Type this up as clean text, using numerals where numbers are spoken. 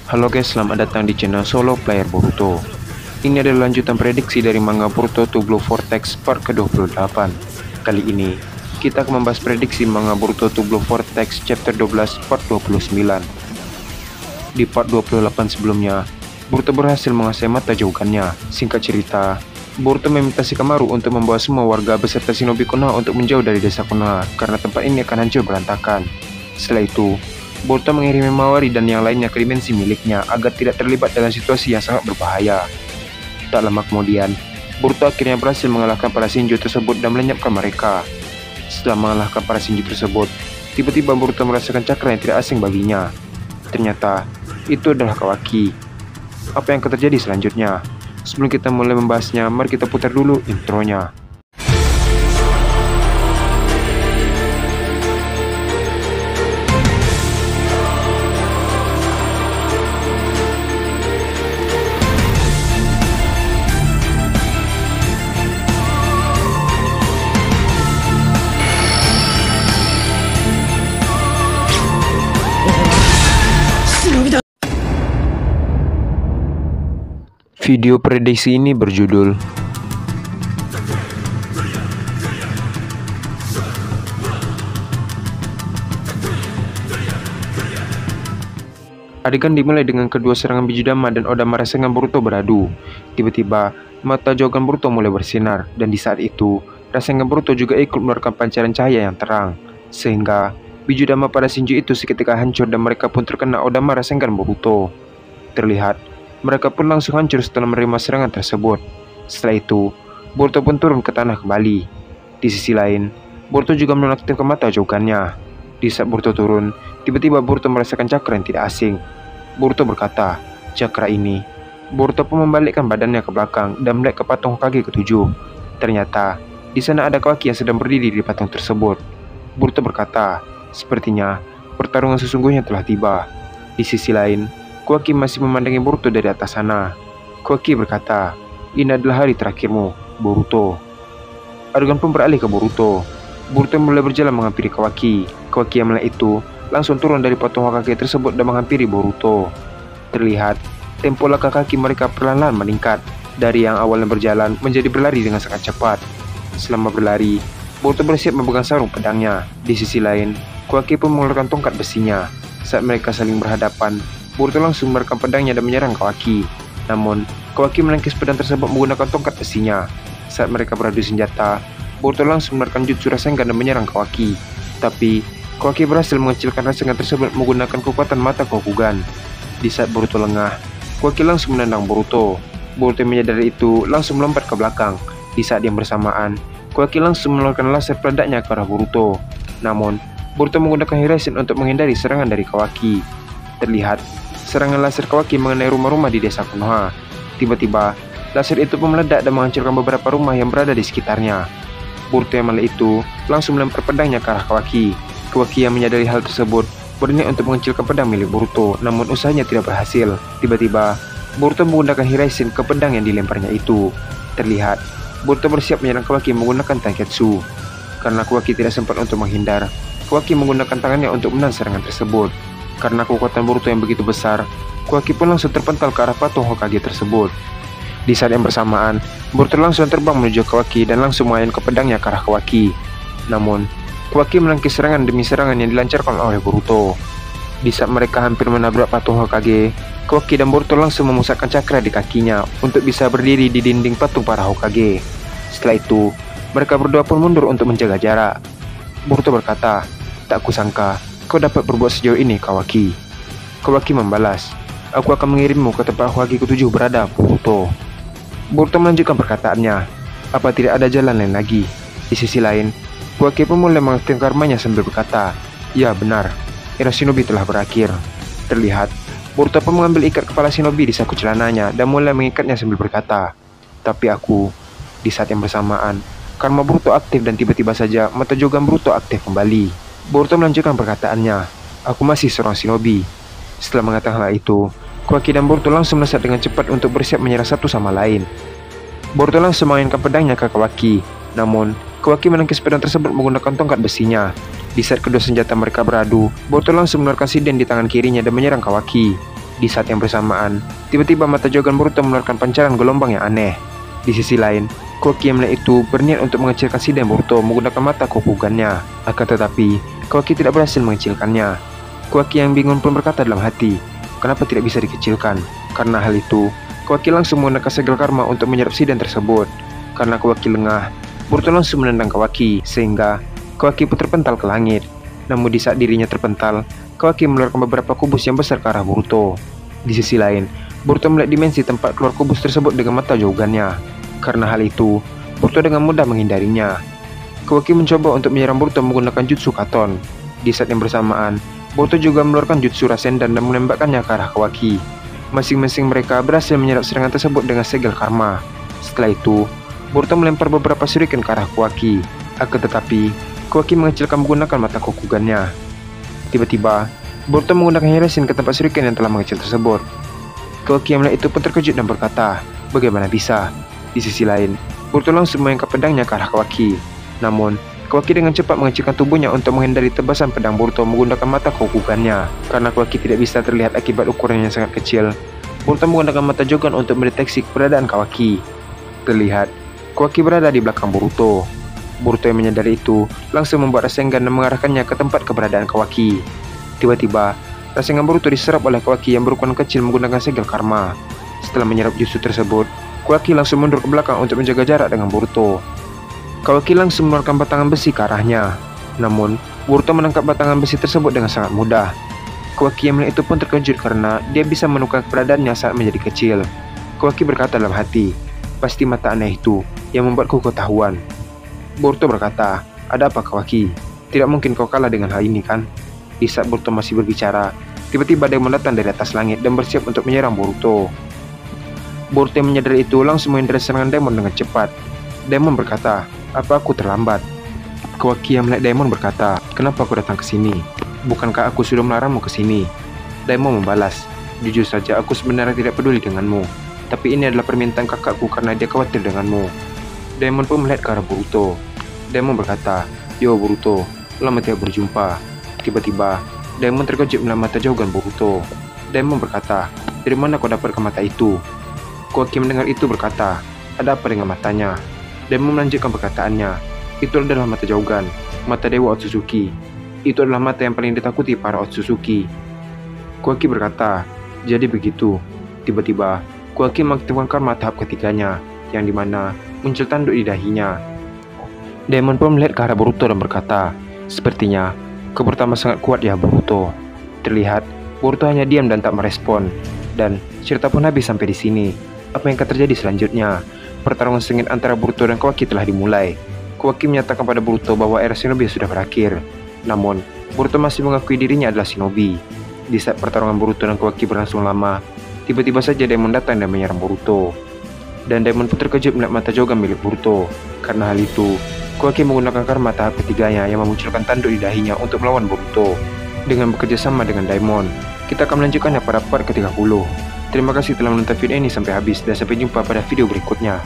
Halo guys, selamat datang di channel Solo Player Boruto. Ini adalah lanjutan prediksi dari manga Boruto to Blue Vortex part ke-28. Kali ini, kita akan membahas prediksi manga Boruto to Blue Vortex chapter 12 part 29. Di part 28 sebelumnya, Boruto berhasil menguasai mata jaugannya. Singkat cerita, Boruto meminta Shikamaru untuk membawa semua warga beserta shinobi Konoha untuk menjauh dari desa Konoha karena tempat ini akan hancur berantakan. Setelah itu, Boruto mengirimi Mawari dan yang lainnya ke dimensi miliknya agar tidak terlibat dalam situasi yang sangat berbahaya. Tak lama kemudian, Boruto akhirnya berhasil mengalahkan para Shinju tersebut dan melenyapkan mereka. Setelah mengalahkan para Shinju tersebut, tiba-tiba Boruto merasakan cakra yang tidak asing baginya. Ternyata, itu adalah Kawaki. Apa yang akan terjadi selanjutnya? Sebelum kita mulai membahasnya, mari kita putar dulu intronya. Video prediksi ini berjudul Adegan dimulai dengan kedua serangan Bijudama dan Odama Rasengan Boruto beradu. Tiba-tiba, mata jaugan Boruto mulai bersinar, dan di saat itu, Rasengan Boruto juga ikut mengeluarkan pancaran cahaya yang terang. Sehingga, Bijudama pada Shinju itu seketika hancur dan mereka pun terkena Odama Rasengan Boruto. Terlihat, mereka pun langsung hancur setelah menerima serangan tersebut. Setelah itu, Boruto pun turun ke tanah kembali. Di sisi lain, Boruto juga menonaktifkan mata jaugannya. Di saat Boruto turun, tiba-tiba Boruto merasakan cakra yang tidak asing. Boruto berkata, "Cakra ini." Boruto pun membalikkan badannya ke belakang dan melihat ke patung Hokage ke-7. Ternyata, di sana ada Kawaki yang sedang berdiri di patung tersebut. Boruto berkata, "Sepertinya pertarungan sesungguhnya telah tiba." Di sisi lain, Kawaki masih memandangi Boruto dari atas sana. Kawaki berkata, "Ini adalah hari terakhirmu, Boruto." Adegan pun beralih ke Boruto. Boruto mulai berjalan menghampiri Kawaki. Kawaki yang melihat itu langsung turun dari patung Hokage tersebut dan menghampiri Boruto. Terlihat, tempo langkah kaki mereka perlahan-lahan meningkat. Dari yang awalnya berjalan menjadi berlari dengan sangat cepat. Selama berlari, Boruto bersiap memegang sarung pedangnya. Di sisi lain, Kawaki pun mengeluarkan tongkat besinya. Saat mereka saling berhadapan, Boruto langsung merekam pedangnya dan menyerang Kawaki. Namun, Kawaki menangkis pedang tersebut menggunakan tongkat besinya. Saat mereka beradu senjata, Boruto langsung menerapkan jutsu Rasengan dan menyerang Kawaki. Tapi, Kawaki berhasil mengecilkan Rasengan tersebut menggunakan kekuatan mata Kokugan. Di saat Boruto lengah, Kawaki langsung menendang Boruto. Boruto yang menyadari itu langsung melompat ke belakang. Di saat yang bersamaan, Kawaki langsung mengeluarkan laser peledaknya ke arah Boruto. Namun, Boruto menggunakan Hiraisen untuk menghindari serangan dari Kawaki. Terlihat, serangan laser Kawaki mengenai rumah-rumah di desa Konoha. Tiba-tiba, laser itu pun meledak dan menghancurkan beberapa rumah yang berada di sekitarnya. Boruto yang melihat itu langsung melempar pedangnya ke arah Kawaki. Kawaki yang menyadari hal tersebut berniat untuk mengecilkan pedang milik Boruto, namun usahanya tidak berhasil. Tiba-tiba, Boruto menggunakan Hiraisen ke pedang yang dilemparnya itu. Terlihat, Boruto bersiap menyerang Kawaki menggunakan Taiketsu. Karena Kawaki tidak sempat untuk menghindar, Kawaki menggunakan tangannya untuk menahan serangan tersebut. Karena kekuatan Boruto yang begitu besar, Kawaki pun langsung terpental ke arah patung Hokage tersebut. Di saat yang bersamaan, Boruto langsung terbang menuju Kawaki dan langsung mengayunkan pedangnya ke arah Kawaki. Namun, Kawaki menangkis serangan demi serangan yang dilancarkan oleh Boruto. Di saat mereka hampir menabrak patung Hokage, Kawaki dan Boruto langsung memusatkan cakra di kakinya untuk bisa berdiri di dinding patung para Hokage. Setelah itu, mereka berdua pun mundur untuk menjaga jarak. Boruto berkata, "Tak kusangka kau dapat berbuat sejauh ini, Kawaki." Kawaki membalas, "Aku akan mengirimmu ke tempat Hokage ke-7 berada, Boruto." Boruto melanjutkan perkataannya, "Apa tidak ada jalan lain lagi?" Di sisi lain, Kawaki pun mulai mengaktifkan karmanya sambil berkata, "Ya benar, era shinobi telah berakhir." Terlihat, Boruto pun mengambil ikat kepala shinobi di saku celananya dan mulai mengikatnya sambil berkata, "Tapi aku." Di saat yang bersamaan, karma Boruto aktif dan tiba-tiba saja mata jaugan Boruto aktif kembali. Boruto melanjutkan perkataannya, "Aku masih seorang shinobi." Setelah mengatakan hal itu, Kawaki dan Boruto langsung melesat dengan cepat untuk bersiap menyerang satu sama lain. Boruto langsung mengaitkan pedangnya ke Kawaki. Namun, Kawaki menangkis pedang tersebut menggunakan tongkat besinya. Di saat kedua senjata mereka beradu, Boruto langsung mengeluarkan siden di tangan kirinya dan menyerang Kawaki. Di saat yang bersamaan, tiba-tiba mata Jogan Boruto mengeluarkan pancaran gelombang yang aneh. Di sisi lain, Kawaki yang melihat itu berniat untuk mengecilkan Shiden Boruto menggunakan mata Kokugannya. Akan tetapi, Kawaki tidak berhasil mengecilkannya. Kawaki yang bingung pun berkata dalam hati, kenapa tidak bisa dikecilkan? Karena hal itu, Kawaki langsung menggunakan segel karma untuk menyerap Shiden tersebut. Karena Kawaki lengah, Boruto langsung menendang Kawaki, sehingga Kawaki pun terpental ke langit. Namun di saat dirinya terpental, Kawaki mengeluarkan beberapa kubus yang besar ke arah Boruto. Di sisi lain, Boruto melihat dimensi tempat keluar kubus tersebut dengan mata Jogannya. Karena hal itu, Boruto dengan mudah menghindarinya. Kawaki mencoba untuk menyerang Boruto menggunakan jutsu Katon. Di saat yang bersamaan, Boruto juga mengeluarkan jutsu Rasendan dan menembakkannya ke arah Kawaki. Masing-masing mereka berhasil menyerap serangan tersebut dengan segel karma. Setelah itu, Boruto melempar beberapa shuriken ke arah Kawaki. Akan tetapi, Kawaki mengecilkan menggunakan mata Kokugannya. Tiba-tiba, Boruto menggunakan Hiresin ke tempat shuriken yang telah mengecil tersebut. Kawaki yang melihat itu pun terkejut dan berkata, bagaimana bisa? Di sisi lain, Boruto langsung mengangkat pedangnya ke arah Kawaki. Namun, Kawaki dengan cepat mengecilkan tubuhnya untuk menghindari tebasan pedang Boruto menggunakan mata Kokugannya. Karena Kawaki tidak bisa terlihat akibat ukuran yang sangat kecil, Boruto menggunakan mata Jogan untuk mendeteksi keberadaan Kawaki. Terlihat, Kawaki berada di belakang Boruto. Boruto yang menyadari itu langsung membuat Rasengan dan mengarahkannya ke tempat keberadaan Kawaki. Tiba-tiba, Rasengan Boruto diserap oleh Kawaki yang berukuran kecil menggunakan segel karma. Setelah menyerap jutsu tersebut, Kawaki langsung mundur ke belakang untuk menjaga jarak dengan Boruto. Kawaki langsung mengeluarkan batangan besi ke arahnya. Namun, Boruto menangkap batangan besi tersebut dengan sangat mudah. Kawaki yang melihat itu pun terkejut karena dia bisa menukar keberadaannya saat menjadi kecil. Kawaki berkata dalam hati, pasti mata aneh itu yang membuatku ketahuan. Boruto berkata, ada apa Kawaki? Tidak mungkin kau kalah dengan hal ini kan? Di saat Boruto masih berbicara, tiba-tiba Daemon datang dari atas langit dan bersiap untuk menyerang Boruto. Boruto yang menyadari itu langsung menghindari serangan Daemon dengan cepat. Daemon berkata, apa aku terlambat? Kawaki yang melihat Daemon berkata, kenapa aku datang ke sini? Bukankah aku sudah melarangmu ke sini? Daemon membalas, jujur saja aku sebenarnya tidak peduli denganmu. Tapi ini adalah permintaan kakakku karena dia khawatir denganmu. Daemon pun melihat ke arah Boruto. Daemon berkata, yo Boruto, lama tidak berjumpa. Tiba-tiba, Daemon terkejut melihat mata Jogan Boruto. Daemon berkata, dari mana kau dapatkan mata itu? Kawaki mendengar itu berkata, ada apa dengan matanya? Daemon melanjutkan perkataannya, itu adalah mata Jogan, mata Dewa Otsutsuki. Itu adalah mata yang paling ditakuti para Otsutsuki. Kawaki berkata, jadi begitu. Tiba-tiba, Kawaki mengaktifkan karma tahap ketiganya, yang dimana muncul tanduk di dahinya. Daemon pun melihat ke arah Boruto dan berkata, sepertinya kau pertama sangat kuat ya Boruto. Terlihat Boruto hanya diam dan tak merespon. Dan cerita pun habis sampai di sini. Apa yang akan terjadi selanjutnya? Pertarungan sengit antara Boruto dan Kawaki telah dimulai. Kawaki menyatakan pada Boruto bahwa era shinobi sudah berakhir. Namun, Boruto masih mengakui dirinya adalah shinobi. Di saat pertarungan Boruto dan Kawaki berlangsung lama, tiba-tiba saja Daemon datang dan menyerang Boruto. Dan Daemon pun terkejut melihat mata Jogan milik Boruto. Karena hal itu, Kawaki menggunakan karma tahap ketiganya yang memunculkan tanduk di dahinya untuk melawan Boruto. Dengan bekerja sama dengan Daemon, kita akan melanjutkannya pada part ke-30. Terima kasih telah menonton video ini sampai habis dan sampai jumpa pada video berikutnya.